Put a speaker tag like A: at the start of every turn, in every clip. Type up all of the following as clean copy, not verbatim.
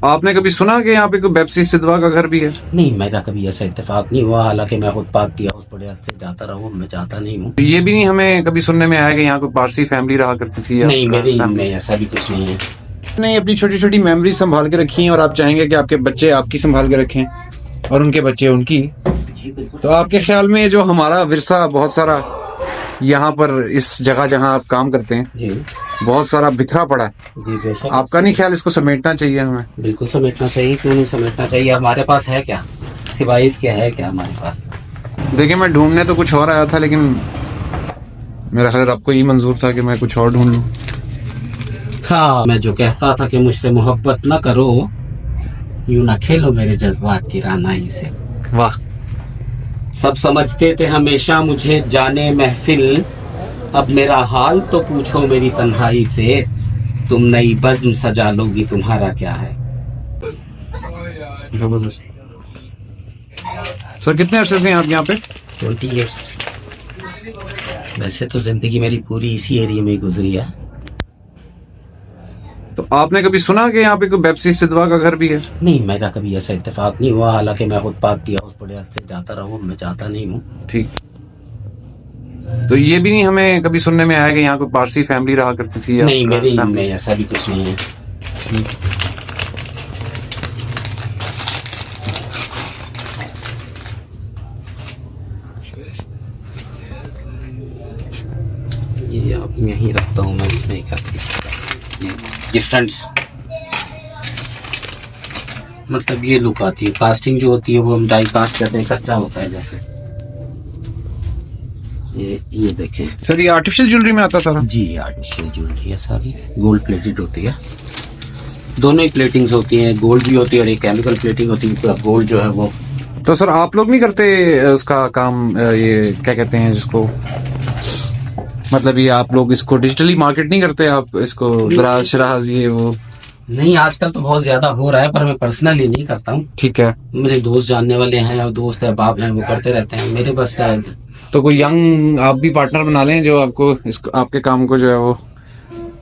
A: आपने कभी सुना कि यहाँ पे कोई बेप्सी सिद्धवा का घर भी है?
B: नहीं, मेरा कभी ऐसा इत्तेफाक नहीं हुआ। हालांकि मैं खुद पाक किया उस बड़े अर्से जाता रहा हूँ, मैं चाहता नहीं हूँ।
A: ये भी नहीं हमें कभी सुनने में आया कि यहाँ कोई पारसी फैमिली रहा करती थी?
B: नहीं, मेरे इनमें ऐसा भी कुछ नहीं है।
A: नहीं, अपनी छोटी छोटी मेमोरी संभाल के रखी हैं और आप चाहेंगे कि आपके बच्चे आपकी संभाल के रखें और उनके बच्चे उनकी।
B: जी बिल्कुल।
A: तो आपके ख्याल में जो हमारा विरसा बहुत सारा यहाँ पर इस जगह जहाँ आप काम करते हैं
B: जी
A: बहुत सारा बिखरा पड़ा है,
B: जी बेशक।
A: आपका नहीं ख्याल इसको समेटना चाहिए हमें?
B: बिल्कुल समेटना चाहिए, क्यों नहीं समेटना चाहिए। हमारे पास है क्या सिवाय इसके, है क्या हमारे पास?
A: देखिए, मैं ढूंढने तो कुछ और आया था, लेकिन मेरा ख्याल आपको ये मंजूर था कि मैं कुछ और ढूंढ लूँ।
B: हाँ, मैं जो कहता था कि मुझसे मोहब्बत न करो, यूं ना खेलो मेरे जज्बात की रानाई से।
A: वाह।
B: सब समझते थे हमेशा मुझे जाने महफिल, अब मेरा हाल तो पूछो मेरी तन्हाई से। तुम नई बज़्म सजा लोगी, तुम्हारा क्या है।
A: जबरदस्त। सर, कितने अरसे से हैं आप यहाँ पे?
B: 20 years। वैसे तो जिंदगी मेरी पूरी इसी एरिया में ही गुजरी है।
A: तो आपने कभी सुना कि यहाँ पे कोई बेप्सी सिद्धवा का घर भी है?
B: नहीं, मेरा कभी ऐसा इत्तेफाक नहीं हुआ। हालांकि मैं खुद पाक किया उस बड़े अर्से जाता रहा हूँ, मैं चाहता नहीं हूँ।
A: ठीक। तो ये भी नहीं हमें कभी सुनने में आया कि यहाँ कोई पारसी फैमिली रहा करती थी?
B: नहीं, मेरे इनमें ऐसा भी कुछ नहीं है। ये अब यहीं रखता हूँ मैं, इसमें ही करती। ये फ्रंट्स मतलब ये लुक आती है। कास्टिंग जो होती है वो हम डाई कास्ट करते हैं, कच्चा होता है जैसे। ये देखें
A: सर, ये आर्टिफिशियल ज्वेलरी में आता सारा?
B: जी, आर्टिफिशियल ज्वेलरी है सारी, गोल्ड प्लेटेड होती है। दोनों ही प्लेटिंग्स होती हैं, गोल्ड भी होती है और एक केमिकल प्लेटिंग होती है। पूरा गोल्ड जो है वो।
A: तो सर, आप लोग नहीं करते उसका काम, ये क्या कहते हैं जिसको, मतलब ये आप लोग इसको डिजिटली मार्केट नहीं करते? आप इसको दराज शराज ये वो?
B: नहीं, आजकल तो बहुत ज्यादा हो रहा है, पर मैं पर्सनली नहीं करता हूँ।
A: ठीक है।
B: मेरे दोस्त जानने वाले हैं और दोस्त है बाप हैं, वो करते रहते हैं। मेरे बस का है।
A: तो कोई यंग आप भी पार्टनर बना लें जो आपको इसको, आपके काम को जो है वो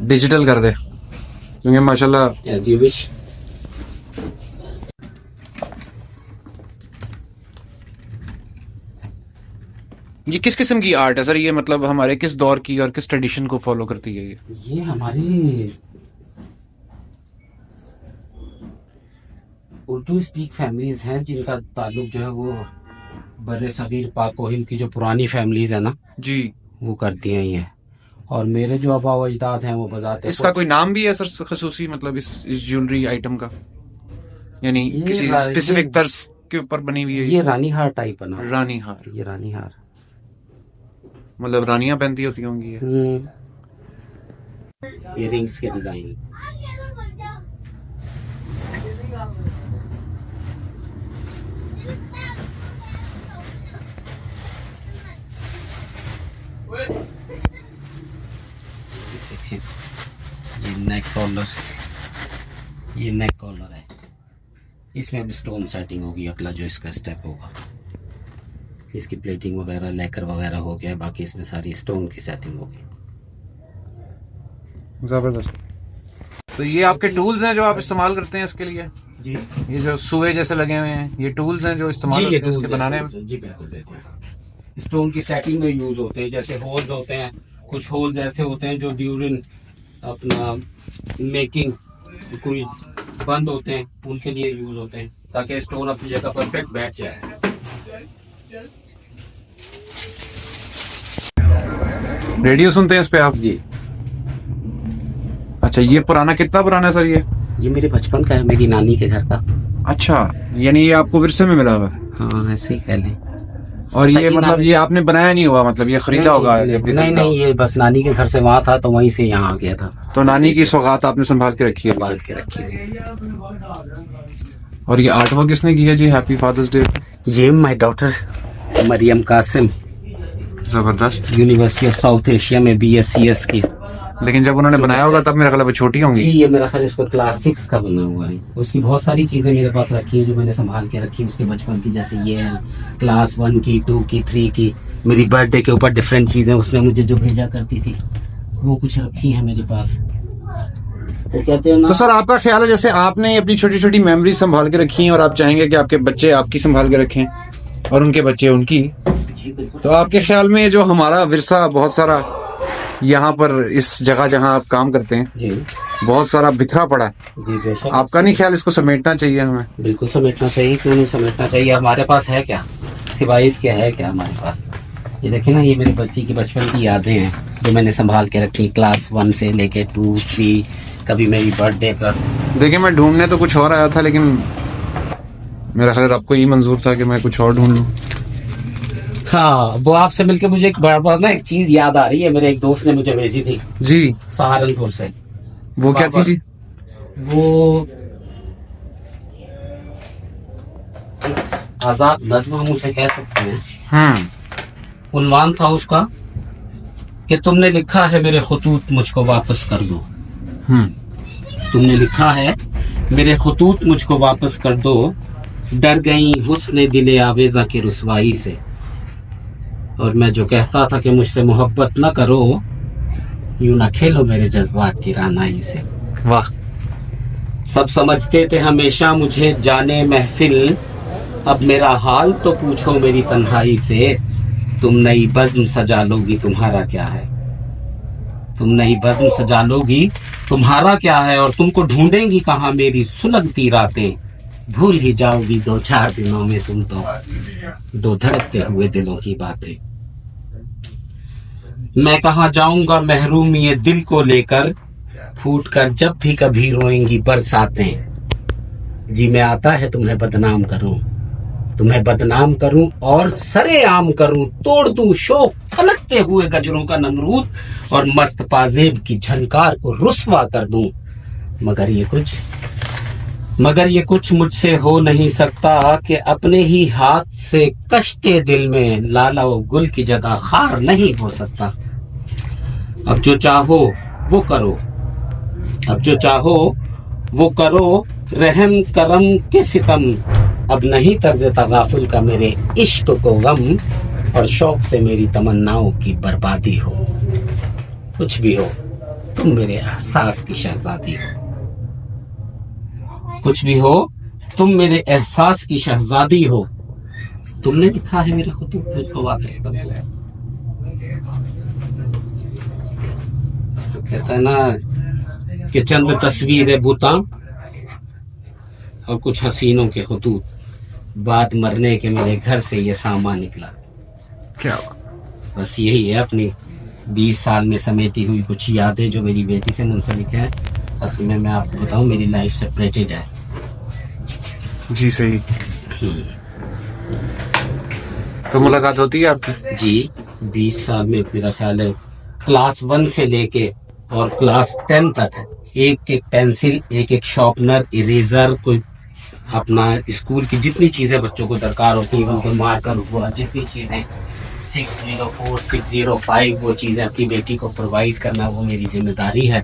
A: डिजिटल कर दे, क्योंकि माशाल्लाह।
B: As you wish.
A: ये किस किस्म की आर्ट है सर? ये मतलब हमारे किस दौर की और किस ट्रेडिशन को फॉलो करती है
B: ये हमारी उर्दू स्पीक फैमिलीज हैं, जिनका ताल्लुक जो है वो बर्रे सगीर पाक व हिंद की जो पुरानी फैमिलीज है ना
A: जी,
B: वो करती हैं ये। और मेरे जो आबा व अजदाद हैं वो बजाते।
A: इसका कोई नाम भी है सर खसूसी, मतलब इस ज्वेलरी आइटम का, यानी किसी स्पेसिफिक तर्ज के ऊपर बनी हुई है?
B: ये रानी हार टाइप है ना।
A: रानी हार?
B: ये रानी हार
A: मतलब रानियां पहनती होती होंगी ये।
B: इयररिंग्स के डिजाइन। ये नेक कॉलर, ये नेक कॉलर है। इसमें अब स्टोन सेटिंग होगी। अगला जो इसका स्टेप होगा, इसकी प्लेटिंग वगैरह, लेकर वगैरह हो गया। बाकी इसमें सारी स्टोन की सेटिंग होगी।
A: जबरदस्त। तो ये आपके टूल्स हैं जो आप इस्तेमाल करते हैं इसके लिए?
B: जी,
A: ये जो सुए जैसे लगे हुए हैं, ये टूल्स हैं जो इस्तेमाल होते हैं इसके बनाने में?
B: जी बिल्कुल बिल्कुल। स्टोन की सेटिंग में यूज होते हैं। जैसे होल्स होते हैं, कुछ होल्स ऐसे होते हैं जो ड्यूरिंग अपना मेकिंग कोई बंद होते हैं, उनके लिए यूज होते हैं, ताकि स्टोन अपनी जगह परफेक्ट बैठ जाए।
A: रेडियो सुनते हैं इस पे आप?
B: जी।
A: अच्छा, ये पुराना, कितना पुराना है सर
B: ये मेरे बचपन का है, मेरी नानी के घर का।
A: अच्छा, यानी ये आपको विरसे में मिला हुआ है?
B: हाँ, ऐसे ही कह लें।
A: और ये मतलब ये आपने बनाया नहीं हुआ, मतलब ये खरीदा होगा?
B: नहीं, ये बस नानी के घर से वहाँ था तो वहीं से यहाँ आ गया था।
A: तो नानी की सौगात आपने संभाल के रखी है?
B: संभाल के रखी है।
A: और ये आर्ट वर्क किसने किया जी? Happy Father's day.
B: ये माय डॉटर मरियम कासिम,
A: जबरदस्त।
B: यूनिवर्सिटी ऑफ साउथ एशिया में BScs की।
A: लेकिन जब उन्होंने बनाया होगा तब मेरा ख्याल है वो छोटी होंगी।
B: जी, ये मेरा ख्याल इसको क्लास 6 का बना हुआ है। उसकी बहुत सारी चीजें मेरे पास रखी है जो मैंने संभाल के रखी है उसके बचपन की। जैसे ये है क्लास 1 की, 2 की, 3 की। मेरी बर्थडे के ऊपर डिफरेंट चीजें उसने मुझे जो भेजा करती थी वो कुछ रखी है मेरे पास। वो कहते हैं ना,
A: तो सर आपका ख्याल है जैसे आपने अपनी छोटी छोटी मेमोरी संभाल के रखी हैं और आप चाहेंगे कि आपके बच्चे आपकी संभाल के रखें और उनके बच्चे उनकी,
B: जी बिल्कुल
A: तो आपके ख्याल में जो हमारा विरसा बहुत सारा यहाँ पर इस जगह जहाँ आप काम करते हैं
B: जी
A: बहुत सारा बिखरा पड़ा है,
B: जी बेशक,
A: आपका नहीं ख्याल इसको समेटना चाहिए हमें?
B: बिल्कुल समेटना चाहिए, क्यों नहीं समेटना चाहिए। हमारे पास है क्या सिवाय इसके, है क्या हमारे पास? ये देखिए ना, ये मेरे बच्चे की बचपन की यादें हैं जो मैंने संभाल के रखी, क्लास 1 से लेके 2, 3, कभी मेरी बर्थडे पर।
A: देखिए मैं ढूंढने तो कुछ और आया था लेकिन मेरा ख्याल आपको ये मंजूर था कि मैं कुछ और ढूंढ लूं।
B: हाँ, वो आपसे मिलके मुझे एक बड़ा ना एक चीज याद आ रही है, मेरे एक दोस्त ने मुझे भेजी थी
A: जी,
B: सहारनपुर से।
A: वो क्या थी जी?
B: वो आजाद नज्म हम उसे कह सकते हैं। उन्वान था उसका कि तुमने लिखा है मेरे खतूत मुझको वापस कर दो। तुमने लिखा है मेरे खतूत मुझको वापस कर दो, डर गई हुस्न दिले आवेजा की रुसवाई से। और मैं जो कहता था कि मुझसे मोहब्बत न करो, यूं ना खेलो मेरे जज्बात की रानाई से।
A: वाह।
B: सब समझते थे हमेशा मुझे जाने महफिल, अब मेरा हाल तो पूछो मेरी तन्हाई से। तुम नई बज़्म सजा लोगी तुम्हारा क्या है, तुम नई बज़्म सजा लोगी तुम्हारा क्या है, और तुमको ढूंढेंगी कहाँ मेरी सुलगती रातें। भूल ही जाओगी 2-4 दिनों में तुम तो दो धड़कते हुए दिलों की बातें। मैं कहाँ जाऊंगा महरूम ये दिल को लेकर, फूट कर जब भी कभी रोएंगी बरसातें। जी मैं आता है तुम्हें बदनाम करूं, तुम्हें बदनाम करूं और सरेआम करूं, तोड़ दूं शोक फलकते हुए गजरों का नमरूद, और मस्त पाजेब की झनकार को रुस्वा कर दूं। मगर ये कुछ मुझसे हो नहीं सकता कि अपने ही हाथ से कश्ते दिल में लाला व गुल की जगह खार नहीं हो सकता। अब जो चाहो वो करो, अब जो चाहो वो करो, रहम करम के सितम। अब नहीं तर्ज तगाफुल का मेरे इश्क को गम, और शौक से मेरी तमन्नाओं की बर्बादी हो। कुछ भी हो तुम मेरे एहसास की शहजादी हो, कुछ भी हो तुम मेरे एहसास की शहजादी हो। तुमने लिखा है मेरे खुतूत मुझको वापस कर दो। तो कहता है ना कि चंद तस्वीरें बुता और कुछ हसीनों के खुतूत, बाद मरने के मेरे घर से ये सामान निकला।
A: क्या
B: बस यही है अपनी 20 साल में समेटी हुई कुछ यादें जो मेरी बेटी से मुंसलिक है। असल में मैं आपको बताऊं मेरी लाइफ सेपरेटेड है।
A: जी सही। तो मुलाकात होती है आपकी?
B: जी 20 साल में मेरा ख्याल है क्लास 1 से लेके और क्लास 10 तक एक एक पेंसिल, एक एक शार्पनर, इरेजर, कोई अपना स्कूल की जितनी चीजें बच्चों को दरकार होती है, उनको मार्कर हुआ, जितनी चीजें 604, 605 वो चीजें अपनी बेटी को प्रोवाइड करना वो मेरी जिम्मेदारी है,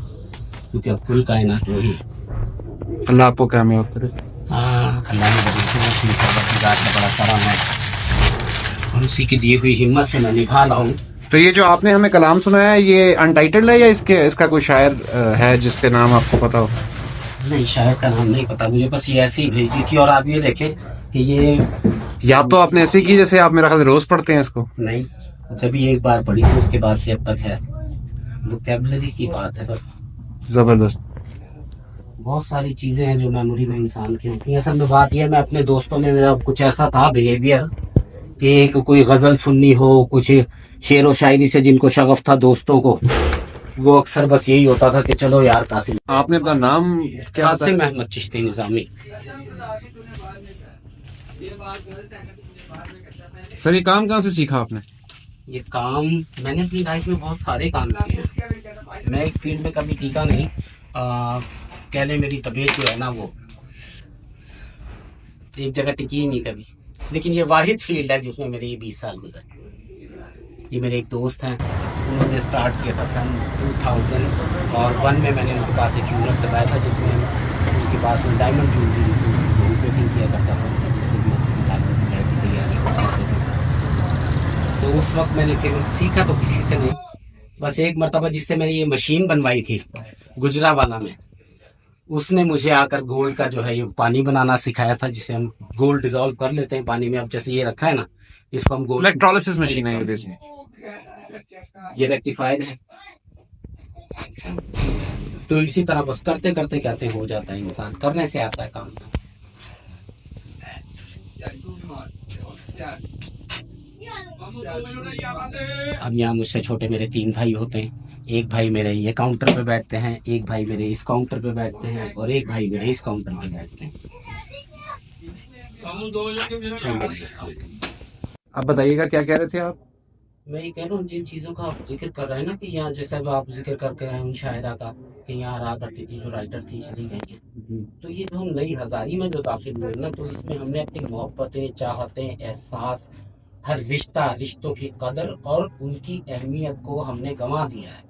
B: क्योंकि अब कुल कायनात वही है।
A: अल्लाह आपको कामयाब करे।
B: हाँ, अल्लाह ने बड़ा करम है और उसी की दी हुई हिम्मत से मैं निभा रहा हूँ।
A: तो ये जो आपने हमें कलाम सुनाया है ये अनटाइटल्ड है या इसका कोई शायर है जिसके नाम आपको पता हो?
B: नहीं, शायर का नाम नहीं पता मुझे, बस ये ऐसे ही भेजी थी। और आप ये देखें कि ये
A: याद तो आपने ऐसे की जैसे आप मेरा ख्याल रोज पढ़ते हैं इसको।
B: नहीं, जब ये एक बार पढ़ी थी उसके बाद से अब तक है, वोकैबुलरी की बात है बस।
A: जबरदस्त।
B: बहुत सारी चीजें हैं जो मेमोरी में इंसान की होती है। असल में बात यह, मैं अपने दोस्तों में मेरा कुछ ऐसा था बिहेवियर कि कोई गजल सुननी हो, कुछ शेर व शायरी से जिनको शगफ था दोस्तों को, वो अक्सर बस यही होता था कि चलो यार कासिम।
A: आपने अपना नाम क्या बताया?
B: कासिम अहमद चिश्ती निजामी।
A: सर ये काम कहाँ से सीखा आपने?
B: ये काम मैंने अपनी लाइफ में बहुत सारे काम किए हैं। मैं एक फील्ड में कभी टीका नहीं, कह लें मेरी तबीयत जो है ना वो एक जगह टिकी ही नहीं कभी। लेकिन ये वाहिद फील्ड है जिसमें मेरे ये 20 साल गुजरे। ये मेरे एक दोस्त हैं, उन्होंने स्टार्ट किया था सन 2001 में। मैंने उनके पास एक यूनिट लगाया था जिसमें उनके पास में डायमंड ज्वेलरी पेंटिंग किया करता था। तो उस वक्त मैंने केवल सीखा तो किसी से नहीं, बस एक मरतबा जिससे मैंने ये मशीन बनवाई थी गुजरावाला में, उसने मुझे आकर गोल्ड का जो है ये पानी बनाना सिखाया था, जिसे हम गोल्ड डिजोल्व कर लेते हैं पानी में। अब जैसे ये रखा है ना, इसको हम गोल्ड,
A: इलेक्ट्रोलिसिस मशीन है ये बेसिकली।
B: ये रेक्टिफायर है। तो इसी तरह बस करते करते कहते हो जाता है, इंसान करने से आता है काम। अब यहाँ मुझसे छोटे मेरे 3 भाई होते हैं। एक भाई मेरे ये काउंटर पे बैठते हैं, एक भाई मेरे इस काउंटर पे बैठते हैं, और एक भाई मेरे इस काउंटर पे बैठते हैं।
A: आप बताइएगा क्या कह रहे थे आप?
B: मैं ये कह रहा हूँ, जिन चीज़ों का आप जिक्र कर रहे हैं ना, कि यहाँ जैसे अब आप जिक्र करके आए उन शायरा का, कि यहाँ रहा करती थी जो राइटर थी चली गई है। तो ये जो हम नई हजारी में जो दाखिल हुए ना, तो इसमें हमने अपनी मोहब्बतें, चाहतें, एहसास, हर रिश्ता, रिश्तों की कदर और उनकी अहमियत को हमने गंवा दिया है।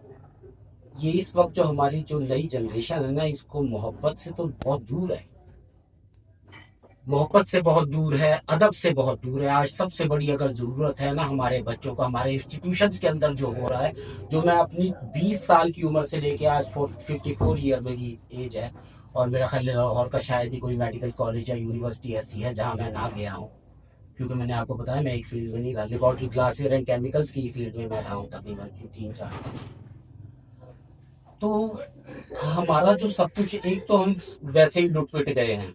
B: ये इस वक्त जो हमारी जो नई जनरेशन है ना, इसको मोहब्बत से तो बहुत दूर है, मोहब्बत से बहुत दूर है, अदब से बहुत दूर है। आज सबसे बड़ी अगर जरूरत है ना हमारे बच्चों को, हमारे इंस्टीट्यूशंस के अंदर जो हो रहा है, जो मैं अपनी 20 साल की उम्र से लेके आज 54 ईयर मेरी एज है, और मेरा ख्याल है लाहौर का शायद ही कोई मेडिकल कॉलेज या यूनिवर्सिटी ऐसी है जहां मैं ना गया हूँ, क्योंकि मैंने आपको बताया मैं एक फील्ड में नहीं रहा, लेबोरेटरी ग्लासवेयर एंड केमिकल्स की फील्ड में मैं रहा हूँ तकरीबन 3-4 साल। तो हमारा जो सब कुछ, एक तो हम वैसे ही लुट पिट गए हैं,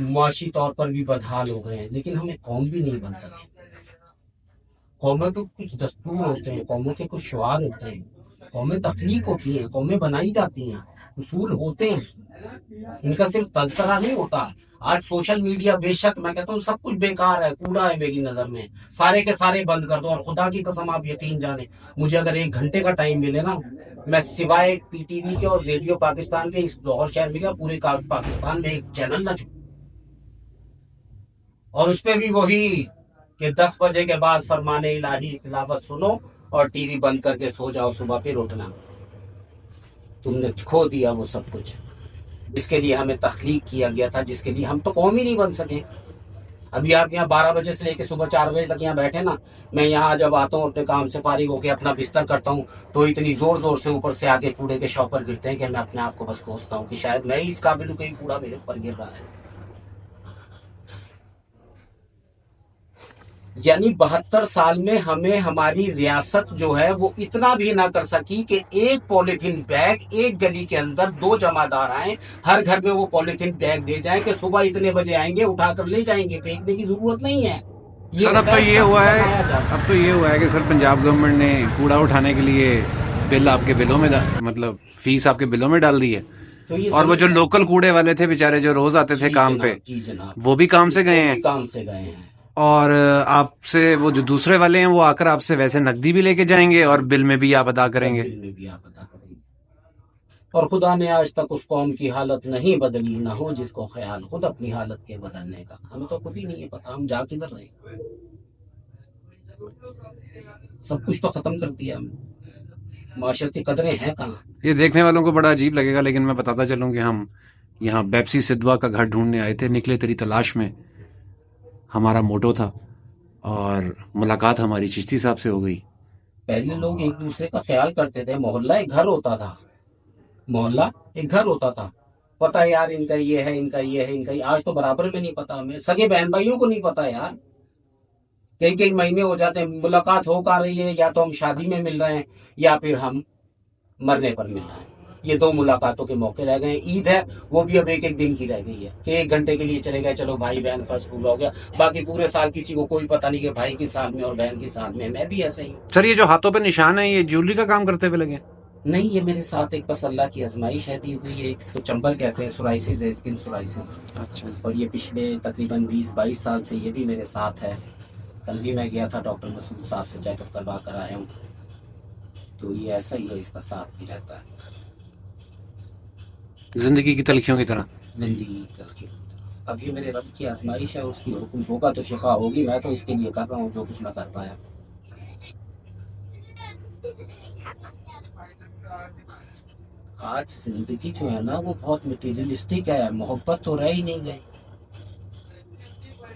B: मुआशी तौर पर भी बदहाल हो गए हैं, लेकिन हमें कौम भी नहीं बन सके। कौमों के कुछ दस्तूर होते हैं, कौमों के कुछ शुआर होते हैं, कौमें तख्लीक होती हैं, कौमें बनाई जाती हैं, उसूल होते हैं, इनका सिर्फ तज़किरा नहीं होता। आज सोशल मीडिया बेशक मैं कहता हूँ सब कुछ बेकार है, कूड़ा है मेरी नजर में, सारे के सारे बंद कर दो। और खुदा की कसम आप यकीन जाने, मुझे अगर 1 घंटे का टाइम मिले ना, मैं सिवाय पीटीवी के और रेडियो पाकिस्तान के इस लाहौर शहर में क्या पूरे पाकिस्तान में एक चैनल ना छोड़ूं। और उसपे भी वही कि 10 बजे के बाद फरमाने इलाही तिलावत सुनो और टीवी बंद करके सो जाओ, सुबह फिर उठना। तुमने खो दिया वो सब कुछ जिसके लिए हमें तख्लीक किया गया था, जिसके लिए हम तो कौम ही नहीं बन सके। अभी आप यहाँ 12 बजे से लेके सुबह 4 बजे तक यहाँ बैठे ना, मैं यहाँ जब आता हूँ अपने काम से फारिग होकर अपना बिस्तर करता हूँ, तो इतनी जोर जोर से ऊपर से आके कूड़े के शॉपर गिरते हैं कि मैं अपने आप को बस कोसता हूँ कि शायद मैं ही इस काबिल हूँ कि कूड़ा मेरे ऊपर गिर रहा है। यानी 72 साल में हमें हमारी रियासत जो है वो इतना भी ना कर सकी कि एक पॉलिथीन बैग एक गली के अंदर 2 जमादार आए, हर घर में वो पॉलिथीन बैग दे जाए कि सुबह इतने बजे आएंगे उठाकर ले जाएंगे, फेंकने की जरूरत नहीं है।
A: सर अब तो ये हुआ है, अब तो ये हुआ है कि सर पंजाब गवर्नमेंट ने कूड़ा उठाने के लिए बिल आपके बिलों में मतलब फीस आपके बिलों में डाल दी है।
B: तो ये
A: और वो जो लोकल कूड़े वाले थे बेचारे जो रोज आते थे काम पे,
B: जी जनाब,
A: वो भी काम से गए हैं।
B: काम से गए हैं।
A: और आपसे वो जो दूसरे वाले हैं वो आकर आपसे वैसे नकदी भी लेके जाएंगे और बिल में भी आप अदा करेंगे।
B: बिल में भी आप अदा करेंगे। और खुदा ने आज तक उस कौम की हालत नहीं बदली, ना हो जिसको ख्याल खुद अपनी हालत के बदलने का। हमें तो खुद ही नहीं है पता हम जा किधर रहे, सब कुछ तो खत्म कर दिया हमने, माशरती कदरें हैं कहाँ।
A: ये देखने वालों को बड़ा अजीब लगेगा, लेकिन मैं बताता चलूं कि हम यहाँ बेप्सी सिद्धवा का घर ढूंढने आए थे, निकले तेरी तलाश में हमारा मोटो था, और मुलाकात हमारी चिश्ती साहब से हो गई।
B: पहले लोग एक दूसरे का ख्याल करते थे, मोहल्ला एक घर होता था, मोहल्ला एक घर होता था, पता है यार इनका ये है, इनका ये है, इनका ये। आज तो बराबर में नहीं पता, हमें सगे बहन भाइयों को नहीं पता यार। कई कई महीने हो जाते हैं, मुलाकात हो कर रही है, या तो हम शादी में मिल रहे हैं या फिर हम मरने पर मिल रहे हैं। ये 2 मुलाकातों के मौके रह गए। ईद है वो भी अब 1-1 दिन की रह गई है कि 1 घंटे के लिए चले गए, चलो भाई बहन फर्स्ट पूरा हो गया। बाकी पूरे साल किसी को कोई पता नहीं कि भाई की साथ में और बहन की साथ में। मैं भी ऐसे ही।
A: सर ये जो हाथों पे निशान है ये ज्वेलरी का काम करते हुए लगे?
B: नहीं, ये मेरे साथ एक बस अल्लाह की आजमाइश है, दी हुई है। इसको चंबल कहते हैं, सोराइसिस है, स्किन सोराइसिस।
A: अच्छा।
B: और ये पिछले तकरीबन 20-22 साल से ये भी मेरे साथ है। कल भी मैं गया था डॉक्टर मसूद साहब से चेकअप करवा कर आया हूँ। तो ये ऐसा ही है, इसका साथ भी रहता है।
A: जिंदगी की तलखियों की तरह।
B: जिंदगी की तलखियों। अब ये मेरे रब की आजमाइश है, उसकी हुक्म होगा तो शिफा होगी। मैं तो इसके लिए कर रहा हूँ जो कुछ मैं कर पाया। आज जिंदगी जो है ना वो बहुत मटेरियलिस्टिक है, मोहब्बत तो रह ही नहीं गई।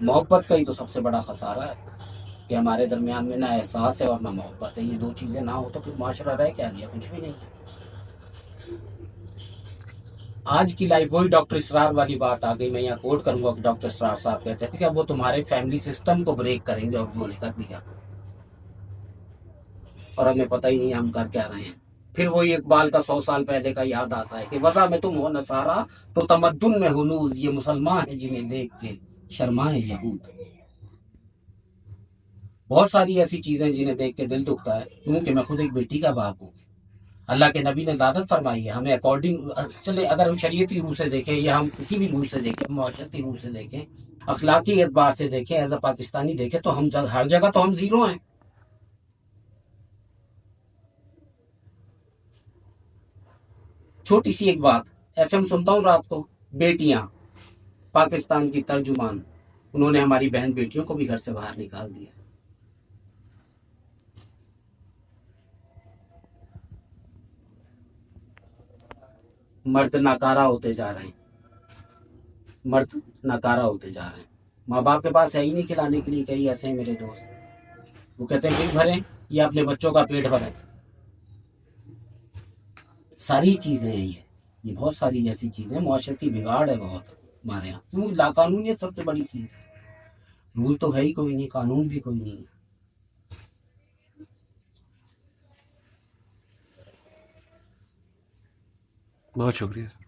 B: मोहब्बत का ही तो सबसे बड़ा खसारा है कि हमारे दरमियान में ना एहसास है और ना मोहब्बत है। ये 2 चीजें ना हो तो फिर माशरा रह क्या गया, कुछ भी नहीं है। आज की लाइफ, वही डॉक्टर इसरार वाली बात आ गई, मैं यहाँ कोट करूंगा कि डॉक्टर इसरार साहब कहते थे कि वो तुम्हारे फैमिली सिस्टम को ब्रेक करेंगे, और उन्होंने कर दिया, और हमें पता ही नहीं हम कर क्या रहे हैं। फिर वही इकबाल का 100 साल पहले का याद आता है कि वजह में तुम हो नसारा तो तमद्दुन में हुनूज, ये मुसलमान है जिन्हें देख के शर्माए यहूद। बहुत सारी ऐसी चीजें जिन्हें देख के दिल दुखता है, क्योंकि मैं खुद एक बेटी का बाप हूँ। अल्लाह के नबी ने इजाजत फरमाई है हमें अकॉर्डिंग, चले अगर हम शरीयती रूह से देखें या हम किसी भी रूह से देखें, माशरती रूह से देखें, अखलाकी एतबार से देखें, एज अ पाकिस्तानी देखें, तो हम हर जगह तो हम जीरो हैं। छोटी सी एक बात, एफएम सुनता हूँ रात को, बेटियां पाकिस्तान की तर्जुमान, उन्होंने हमारी बहन बेटियों को भी घर से बाहर निकाल दिया। मर्द नाकारा होते जा रहे हैं, मर्द नाकारा होते जा रहे हैं। माँ बाप के पास है ही नहीं खिलाने के लिए। कई ऐसे हैं मेरे दोस्त, वो कहते हैं पेट भरें या अपने बच्चों का पेट भरें। सारी चीजें हैं ये बहुत सारी ऐसी चीजें, मुआशरती बिगाड़ है बहुत हमारे यहाँ, क्योंकि लाकानूनियत सबसे बड़ी चीज है। रूल तो है ही कोई नहीं, कानून भी कोई नहीं है।
A: बहुत शुक्रिया सर।